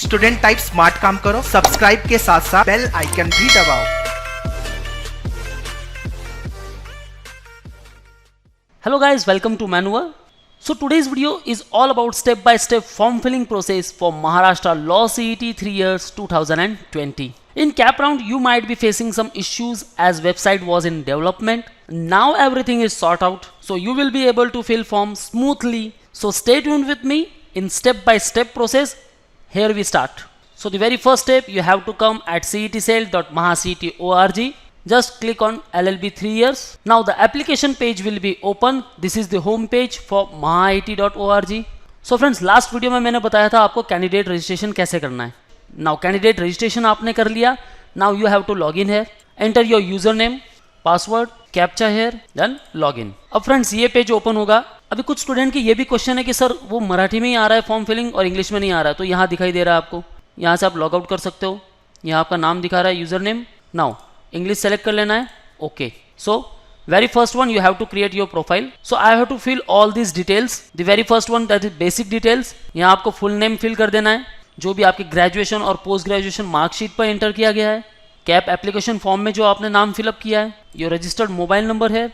Student type smart काम करो, subscribe के साथ साथ बेल आइकन भी दबाओ। Hello guys, welcome to Manua. So today's video is all about step-by-step form filling process for Maharashtra Law CET 3 years 2020. In CAP round, you might be facing some issues as website was in development. Now everything is sorted out, so you will be able to fill form smoothly. So stay tuned with me in step-by-step process. Here we start. So the very first step, you have to come at cetcell.mahacet.org. Just click on LLB 3 years. Now the application page will be open. This is the home page for mahat.org. So friends, last video में मैंने बताया था आपको candidate registration कैसे करना है. Now candidate registration आपने कर लिया. Now you have to log in here. Enter your username, password, captcha here, then log in. अब फ्रेंड्स ये पेज ओपन होगा. अभी कुछ स्टूडेंट की ये भी क्वेश्चन है कि सर वो मराठी में ही आ रहा है फॉर्म फिलिंग और इंग्लिश में नहीं आ रहा है. तो यहाँ दिखाई दे रहा है आपको. यहाँ से आप लॉग आउट कर सकते हो. यहाँ आपका नाम दिखा रहा है, user name. Now English select कर लेना है. Okay. So very first one, you have to create your profile. So I have to fill all this details. The very first one that is basic details. यहाँ आपको full name fill कर देना है, जो भी आपके ग्रेजुएशन और post graduation marksheet पर एंटर किया गया है. कैप एप्लीकेशन फॉर्म में जो आपने नाम फिलअप किया है, योर रजिस्टर्ड मोबाइल नंबर है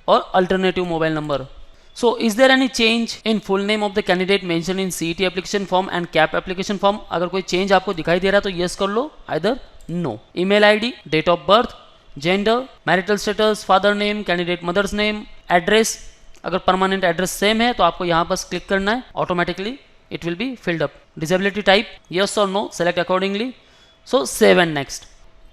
और alternative mobile number. So is there any change in full name of the candidate mentioned in CET application form and CAP application form? अगर कोई चेंज आपको दिखाई दे रहा है तो yes कर लो, either no. Email ID, date of birth, gender, marital status, father name, candidate mother's name, address. अगर permanent address same है तो आपको यहाँ बस क्लिक करना है, automatically it will be filled up. Disability type, yes or no, select accordingly. So save and next.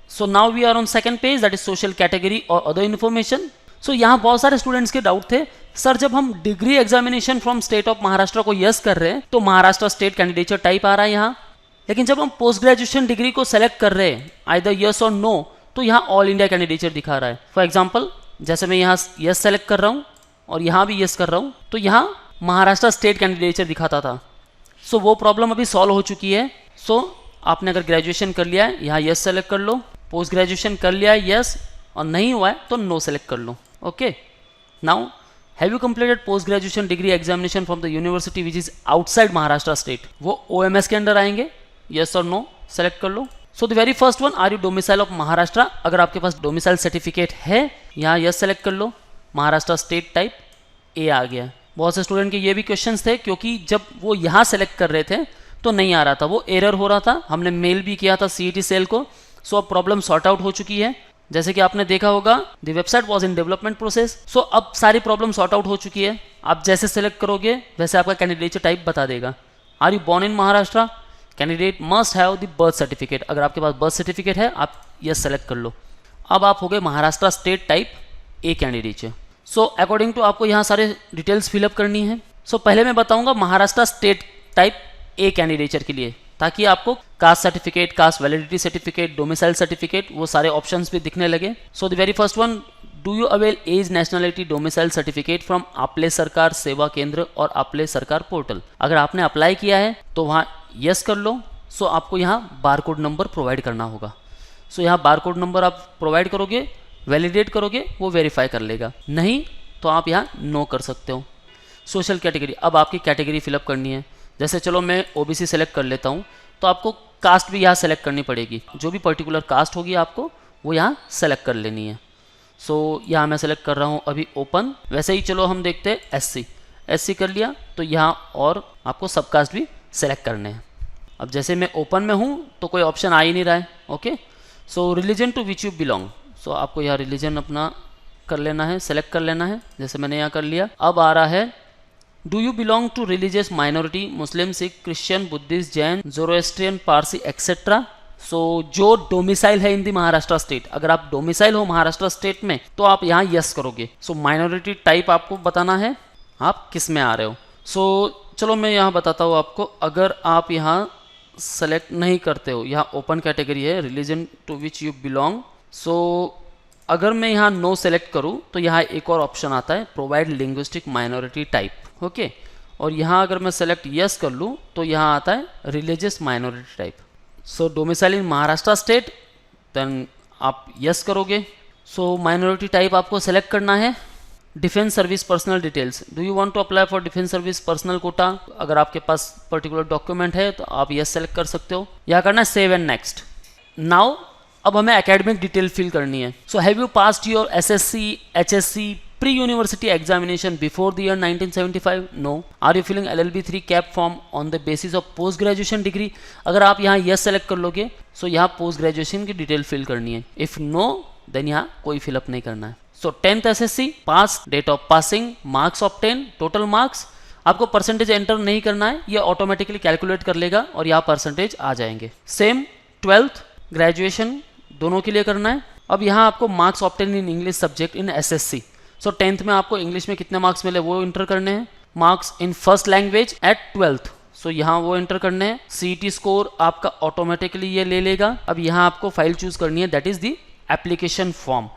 So now we are on second page, that is social category or other information. सो यहाँ बहुत सारे students के doubt थे, sir जब हम degree examination from state of Maharashtra को yes कर रहे हैं तो महाराष्ट्र स्टेट कैंडिडेचर टाइप आ रहा है यहाँ, लेकिन जब हम पोस्ट ग्रेजुएशन डिग्री को सेलेक्ट कर रहे हैं आइदर यस और नो तो यहाँ ऑल इंडिया कैंडिडेचर दिखा रहा है. फॉर एग्जाम्पल जैसे मैं यहाँ यस सेलेक्ट कर रहा हूँ और यहाँ भी यस कर रहा हूँ तो यहाँ महाराष्ट्र स्टेट कैंडिडेचर दिखाता था. सो वो प्रॉब्लम अभी सॉल्व हो चुकी है. सो आपने अगर ग्रेजुएशन कर लिया है यहाँ यस सेलेक्ट कर लो, पोस्ट ग्रेजुएशन कर लिया है यस, और नहीं हुआ है तो नो सेलेक्ट कर लो. Okay. Now have you completed post graduation degree examination from the university which is outside Maharashtra state, वो OMS के अंडर आएंगे. यस और नो सेलेक्ट कर लो. So the very first one, are you domicile of Maharashtra. अगर आपके पास डोमिसाइल सर्टिफिकेट है यहाँ यस सेलेक्ट कर लो. महाराष्ट्र स्टेट टाइप ए आ गया. बहुत से स्टूडेंट के ये भी क्वेश्चन थे क्योंकि जब वो यहाँ सेलेक्ट कर रहे थे तो नहीं आ रहा था, वो एरर हो रहा था. हमने मेल भी किया था CET सेल को. सो अब प्रॉब्लम सॉर्ट आउट हो चुकी है. जैसे कि आपने देखा होगा the website was in development process. So अब सारी प्रॉब्लम सॉर्ट आउट हो चुकी है. आप जैसे सेलेक्ट करोगे वैसे आपका कैंडिडेचर टाइप बता देगा. Are you born in Maharashtra, candidate must have the birth certificate. अगर आपके पास बर्थ सर्टिफिकेट है आप यस सेलेक्ट कर लो. अब आप हो गए Maharashtra state type A candidature. So according to आपको यहाँ सारे डिटेल्स फिलअप करनी है. सो पहले मैं बताऊंगा Maharashtra state type A candidature के लिए, ताकि आपको caste certificate, caste validity certificate, domicile certificate वो सारे ऑप्शंस भी दिखने लगे. So the very first one, do you avail as nationality domicile certificate from Aaple Sarkar सेवा केंद्र और आपले सरकार पोर्टल. अगर आपने अप्लाई किया है तो वहाँ यस कर लो. सो आपको यहाँ बारकोड नंबर प्रोवाइड करना होगा. सो यहाँ बारकोड नंबर आप प्रोवाइड करोगे, वैलिडेट करोगे, वो वेरीफाई कर लेगा. नहीं तो आप यहाँ नो कर सकते हो. सोशल कैटेगरी, अब आपकी कैटेगरी फिलअप करनी है. जैसे चलो मैं OBC सेलेक्ट कर लेता हूँ तो आपको कास्ट भी यहाँ सेलेक्ट करनी पड़ेगी. जो भी पर्टिकुलर कास्ट होगी आपको वो यहाँ सेलेक्ट कर लेनी है. सो यहाँ मैं सेलेक्ट कर रहा हूँ अभी ओपन. वैसे ही चलो हम देखते हैं SC कर लिया तो यहाँ और आपको सब कास्ट भी सेलेक्ट करने हैं. अब जैसे मैं ओपन में हूँ तो कोई ऑप्शन आ ही नहीं रहा है. Okay. So religion to which you belong. So आपको यहाँ रिलीजन अपना कर लेना है, सेलेक्ट कर लेना है. जैसे मैंने यहाँ कर लिया. अब आ रहा है do you belong to religious minority, Muslim, Sikh, Christian, Buddhist, Jain, Zoroastrian, Parsi etcetera. So जो डोमिसाइल है इन दी महाराष्ट्र स्टेट, अगर आप डोमिसाइल हो महाराष्ट्र स्टेट में तो आप यहाँ यस करोगे. सो माइनॉरिटी टाइप आपको बताना है आप किस में आ रहे हो. सो चलो मैं यहाँ बताता हूँ आपको. अगर आप यहाँ सेलेक्ट नहीं करते हो, यहाँ ओपन कैटेगरी है religion to which you belong. So अगर मैं यहाँ नो सेलेक्ट करूँ तो यहाँ एक और ऑप्शन आता है provide linguistic minority type. Okay. और यहाँ अगर मैं सेलेक्ट यस कर लूँ तो यहाँ आता है religious minority type. So domicile in Maharashtra state, then आप यस करोगे. सो माइनॉरिटी टाइप आपको सेलेक्ट करना है. Defence service personal details, do you want to apply for defence service personal quota? अगर आपके पास पर्टिकुलर डॉक्यूमेंट है तो आप यस सेलेक्ट कर सकते हो। यहाँ करना है सेव एंड नेक्स्ट। नाउ अब हमें एकेडमिक डिटेल फिल करनी है। So have you passed your SSC HSC pre university examination before the year 1975? No. Are you filling LLB 3 cap form on the basis of post graduation degree? अगर आप यहाँ yes select कर लोगे so यहाँ post graduation की detail fill करनी है। If no then यहाँ कोई फिलअप नहीं करना है। So 10th SSC pass, date of passing, marks obtain, total marks. आपको परसेंटेज एंटर नहीं करना है, ये ऑटोमेटिकली कैलकुलेट कर लेगा और यहाँ परसेंटेज आ जाएंगे। सेम 12th ग्रेजुएशन दोनों के लिए करना है। अब यहाँ आपको marks obtain in English subject in SSC। So 10th में आपको इंग्लिश में कितने मार्क्स मिले वो इंटर करने हैं। Marks in first language eight 12th, सो यहाँ वो एंटर करने हैं। CET स्कोर आपका ऑटोमेटिकली ये ले लेगा। अब यहाँ आपको फाइल चूज करनी है, that is the application form.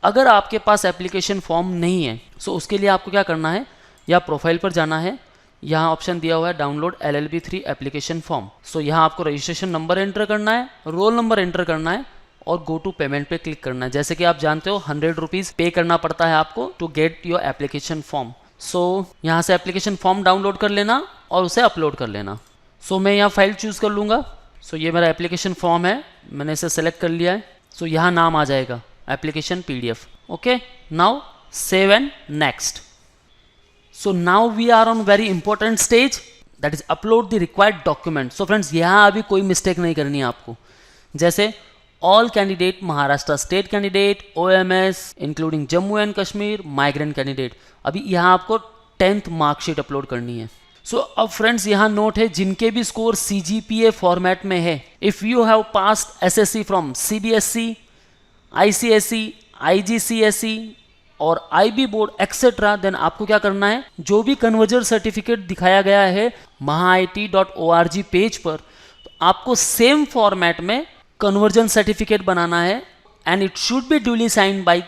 अगर आपके पास एप्लीकेशन फॉर्म नहीं है सो उसके लिए आपको क्या करना है, या प्रोफाइल पर जाना है, यहाँ ऑप्शन दिया हुआ है download LLB 3 application form. So यहाँ आपको रजिस्ट्रेशन नंबर एंटर करना है, रोल नंबर एंटर करना है और गो टू पेमेंट पे क्लिक करना है। जैसे कि आप जानते हो 100 रुपीज़ पे करना पड़ता है आपको to get your application form. So यहाँ से एप्लीकेशन फॉर्म डाउनलोड कर लेना और उसे अपलोड कर लेना। सो मैं यहाँ फाइल चूज़ कर लूँगा। सो ये मेरा एप्लीकेशन फॉर्म है, मैंने इसे सेलेक्ट कर लिया है। सो यहाँ नाम आ जाएगा application PDF। Okay, now save and next. So now we are on very important stage, that is upload the required document. So friends यहाँ अभी कोई मिस्टेक नहीं करनी है आपको। जैसे all candidate Maharashtra state candidate, OMS including Jammu and Kashmir, migrant candidate, अभी यहाँ आपको 10th मार्कशीट अपलोड करनी है। सो अब फ्रेंड्स यहाँ नोट है, जिनके भी स्कोर CGPA फॉर्मेट में है, if you have passed SSC from CBSE, ICSE, IGCSE और IB बोर्ड एक्सेट्रा, देन आपको क्या करना है, जो भी कन्वर्जन सर्टिफिकेट दिखाया गया है mahaIT.org पेज पर, तो आपको सेम फॉर्मेट में कन्वर्जन सर्टिफिकेट बनाना है and it should be duly signed by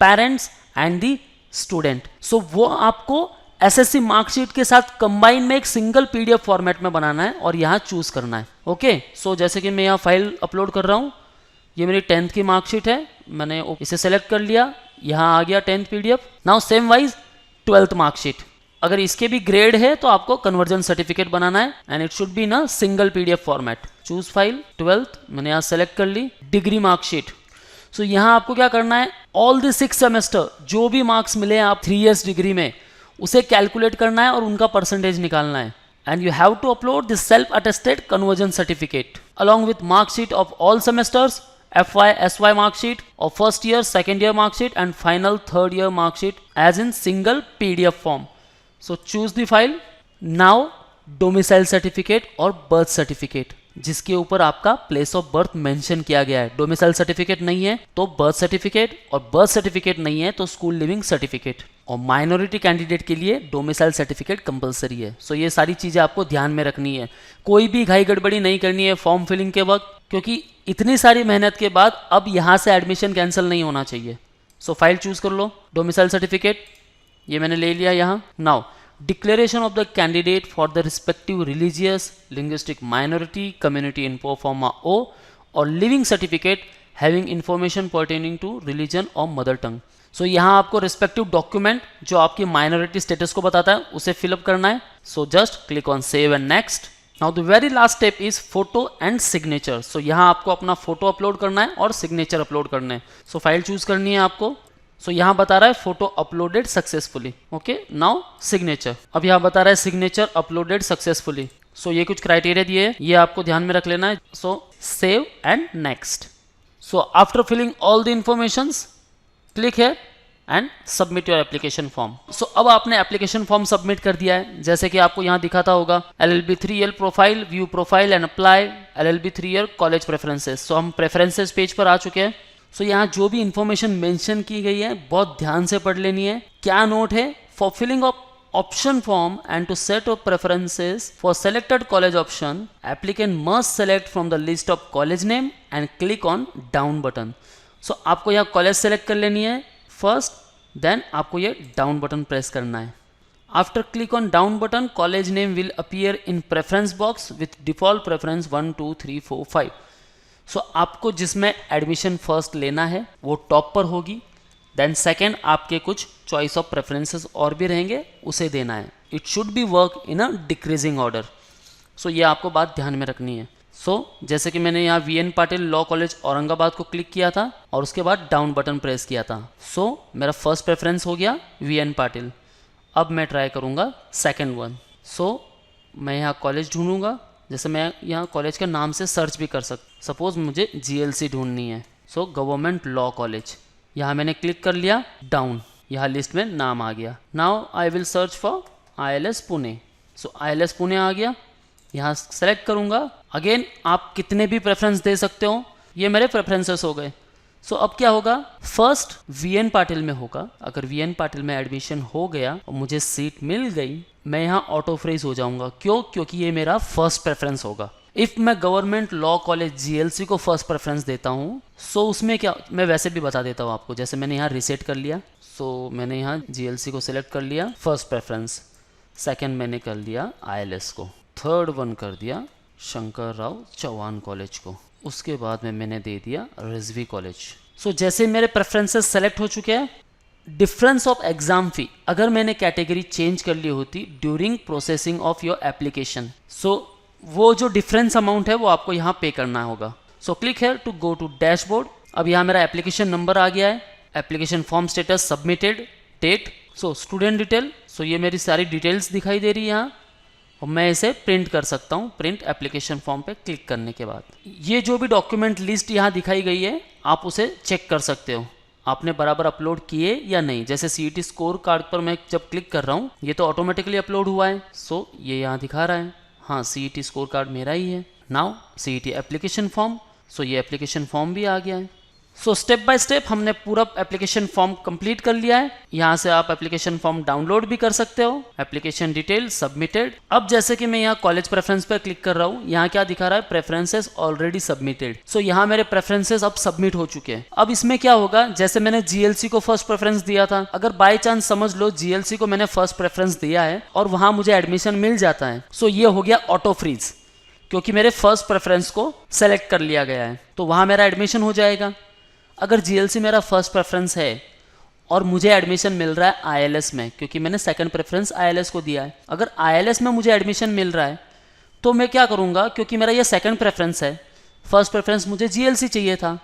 parents and the student. So वो आपको SSC मार्कशीट के साथ कंबाइन में एक सिंगल PDF फॉर्मेट में बनाना है और यहाँ चूज करना है। ओके, सो जैसे कि मैं यहाँ फाइल अपलोड कर रहा हूँ, ये मेरी 10th की मार्कशीट है, मैंने इसे सेलेक्ट कर लिया, यहाँ आ गया 10th PDF। Now same wise 12th marksheet, अगर इसके भी ग्रेड है तो आपको कन्वर्जन सर्टिफिकेट बनाना है and it should be in single PDF format. Choose file 12th, मैंने यहाँ सेलेक्ट कर ली। डिग्री मार्कशीट, सो यहाँ आपको क्या करना है, ऑल द 6 सेमेस्टर जो भी मार्क्स मिले आप 3 years डिग्री में, उसे कैलकुलेट करना है और उनका परसेंटेज निकालना है। And you have to upload this self attested conversion certificate along with marksheet of all semesters, FY SY marksheet of first year, second year marksheet and final third year marksheet as in single PDF form. So choose the file. Now domicile certificate और birth certificate, जिसके ऊपर आपका place of birth mention किया गया है। Domicile certificate नहीं है तो बर्थ सर्टिफिकेट, और बर्थ सर्टिफिकेट नहीं है तो स्कूल लिविंग सर्टिफिकेट, और माइनॉरिटी कैंडिडेट के लिए डोमिसाइल सर्टिफिकेट कंपलसरी है। सो ये सारी चीज़ें आपको ध्यान में रखनी है, कोई भी घाई गड़बड़ी नहीं करनी है फॉर्म फिलिंग के वक्त, क्योंकि इतनी सारी मेहनत के बाद अब यहाँ से एडमिशन कैंसिल नहीं होना चाहिए। सो फाइल चूज कर लो, डोमिसाइल सर्टिफिकेट ये मैंने ले लिया यहाँ। Now declaration of the candidate for the respective religious linguistic minority community in pro forma O or living certificate having information pertaining to religion or mother tongue. So यहाँ आपको respective document जो आपकी minority status को बताता है उसे fill up करना है. So just click on save and next. Now the very last step is photo and signature. So यहाँ आपको अपना फोटो अपलोड करना है और सिग्नेचर अपलोड करना है. So फाइल चूज करनी है आपको. सो यहाँ बता रहा है photo uploaded successfully. Okay, now signature. अब यहाँ बता रहा है सिग्नेचर अपलोडेड सक्सेसफुली. सो ये कुछ क्राइटेरिया दिए हैं, ये आपको ध्यान में रख लेना है. So save and next. So after filling all the informations click है and submit your application form. So अब आपने एप्लीकेशन फॉर्म सबमिट कर दिया है, जैसे कि आपको यहाँ दिखाता होगा LLB 3 year profile, view profile and apply LLB 3 year college preferences. So हम प्रेफरेंसेस पेज पर आ चुके हैं. सो यहाँ जो भी इंफॉर्मेशन मेंशन की गई है बहुत ध्यान से पढ़ लेनी है. क्या नोट है, for filling of option form and to set of preferences for selected college option applicant must select from the list of college name and click on down button. So आपको यहाँ कॉलेज सेलेक्ट कर लेनी है first, then आपको ये down button press करना है. After click on down button college name will appear in preference box with default preference 1 2 3 4 5. सो आपको जिसमें एडमिशन फर्स्ट लेना है वो टॉप पर होगी, देन सेकेंड आपके कुछ चॉइस ऑफ प्रेफरेंसेस और भी रहेंगे, उसे देना है. It should be work in a decreasing order. So ये आपको बात ध्यान में रखनी है. जैसे कि मैंने यहाँ V N Patil law college Aurangabad को क्लिक किया था और उसके बाद डाउन बटन प्रेस किया था. मेरा फर्स्ट प्रेफरेंस हो गया वी एन पाटिल. अब मैं ट्राई करूँगा सेकेंड वन. मैं यहाँ कॉलेज ढूंढूंगा. जैसे मैं यहाँ कॉलेज के नाम से सर्च भी कर सपोज मुझे GLC ढूंढनी है. गवर्नमेंट लॉ कॉलेज, यहाँ मैंने क्लिक कर लिया. डाउन, यहाँ लिस्ट में नाम आ गया. Now I will search for ILS Pune. ILS Pune आ गया, यहाँ सेलेक्ट करूँगा. अगेन आप कितने भी प्रेफरेंस दे सकते हो. ये मेरे प्रेफरेंसेस हो गए. अब क्या होगा, फर्स्ट VN पाटिल में होगा. अगर VN पाटिल में एडमिशन हो गया और मुझे सीट मिल गई, मैं यहाँ ऑटो फ्रीज हो जाऊंगा. क्यों? क्योंकि ये मेरा फर्स्ट प्रेफरेंस होगा. इफ़ मैं गवर्नमेंट लॉ कॉलेज GLC को फर्स्ट प्रेफरेंस देता हूँ, उसमें क्या, मैं वैसे भी बता देता हूँ आपको. जैसे मैंने यहाँ रीसेट कर लिया. मैंने यहाँ GLC को सिलेक्ट कर लिया फर्स्ट प्रेफरेंस. सेकेंड मैंने कर लिया ILS को. थर्ड वन कर दिया शंकर राव चौहान कॉलेज को. उसके बाद में मैंने दे दिया रिजवी कॉलेज. जैसे मेरे प्रेफरेंसेस सेलेक्ट हो चुके हैं, डिफरेंस ऑफ एग्जाम फी अगर मैंने कैटेगरी चेंज कर ली होती during processing of your application, वो जो डिफरेंस अमाउंट है वो आपको यहाँ पे करना होगा. Click here to go to dashboard. अब यहाँ मेरा एप्लीकेशन नंबर आ गया है. Application form status submitted, date, student detail. ये मेरी सारी डिटेल्स दिखाई दे रही है यहाँ और मैं इसे प्रिंट कर सकता हूँ. प्रिंट एप्लीकेशन फॉर्म पे क्लिक करने के बाद ये जो भी डॉक्यूमेंट लिस्ट यहाँ दिखाई गई है, आप उसे चेक कर सकते हो आपने बराबर अपलोड किए या नहीं. जैसे CET स्कोर कार्ड पर मैं जब क्लिक कर रहा हूँ, ये तो ऑटोमेटिकली अपलोड हुआ है. ये यहाँ दिखा रहा है, हाँ CET स्कोर कार्ड मेरा ही है. Now CET application form. ये एप्लीकेशन फॉर्म भी आ गया है. स्टेप बाय स्टेप हमने पूरा एप्लीकेशन फॉर्म कंप्लीट कर लिया है. यहाँ से आप एप्लीकेशन फॉर्म डाउनलोड भी कर सकते हो. Application detail submitted. अब जैसे कि मैं यहाँ कॉलेज प्रेफरेंस पर क्लिक कर रहा हूँ, यहाँ क्या दिखा रहा है, प्रेफरेंसेस ऑलरेडी सबमिटेड. यहाँ मेरे प्रेफरेंसेस अब सबमिट हो चुके हैं. अब इसमें क्या होगा, जैसे मैंने GLC को फर्स्ट प्रेफरेंस दिया था, अगर बाई चांस समझ लो GLC को मैंने फर्स्ट प्रेफरेंस दिया है और वहां मुझे एडमिशन मिल जाता है, ये हो गया ऑटो फ्रीज, क्योंकि मेरे फर्स्ट प्रेफरेंस को सेलेक्ट कर लिया गया है. वहां मेरा एडमिशन हो जाएगा. अगर GLC मेरा फर्स्ट प्रेफरेंस है और मुझे एडमिशन मिल रहा है ILS में, क्योंकि मैंने सेकंड प्रेफरेंस ILS को दिया है, अगर ILS में मुझे एडमिशन मिल रहा है तो मैं क्या करूँगा, क्योंकि मेरा ये सेकंड प्रेफरेंस है, फर्स्ट प्रेफरेंस मुझे GLC चाहिए था.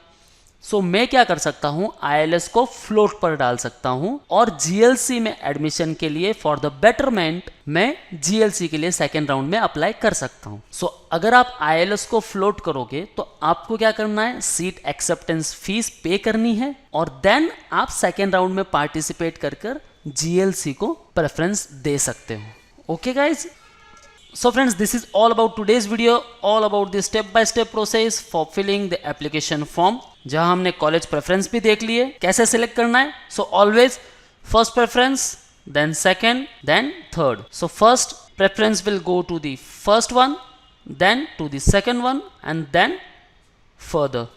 मैं क्या कर सकता हूँ, ILS को फ्लोट पर डाल सकता हूँ और GLC में एडमिशन के लिए फॉर द बेटरमेंट मैं GLC के लिए सेकेंड राउंड में अप्लाई कर सकता हूँ. अगर आप ILS को फ्लोट करोगे तो आपको क्या करना है, सीट एक्सेप्टेंस फीस पे करनी है और देन आप सेकेंड राउंड में पार्टिसिपेट कर GLC को प्रेफरेंस दे सकते हो. Okay guys, So friends, this is all about today's video, all about the step-by-step process for filling the application form. जहाँ हमने कॉलेज प्रेफरेंस भी देख लिए, कैसे सिलेक्ट करना है. Always first preference, then second, then third. First preference will go to the first one, then to the second one, and then further.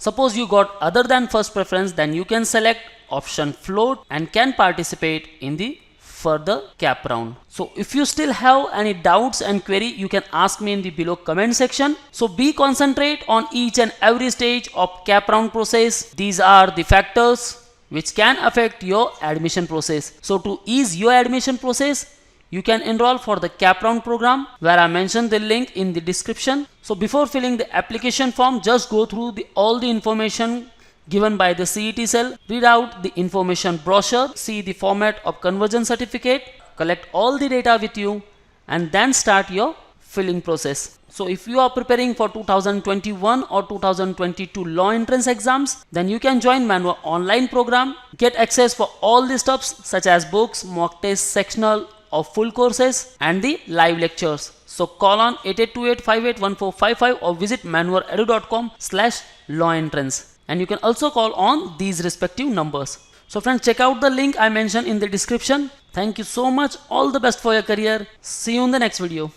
Suppose you got other than first preference, then you can select option float and can participate in the further cap round. If you still have any doubts and query, you can ask me in the below comment section. Be concentrate on each and every stage of cap round process. These are the factors which can affect your admission process. To ease your admission process, you can enroll for the cap round program where I mentioned the link in the description. Before filling the application form, just go through all the information given by the CET cell, read out the information brochure, see the format of conversion certificate, collect all the data with you, and then start your filling process. If you are preparing for 2021 or 2022 law entrance exams, then you can join Manua online program, get access for all the stuffs such as books, mock tests, sectional or full courses, and the live lectures. Call on 8828581455 or visit manuaredu.com/law entrance. And you can also call on these respective numbers. Friends, check out the link I mentioned in the description. Thank you so much. All the best for your career. See you in the next video.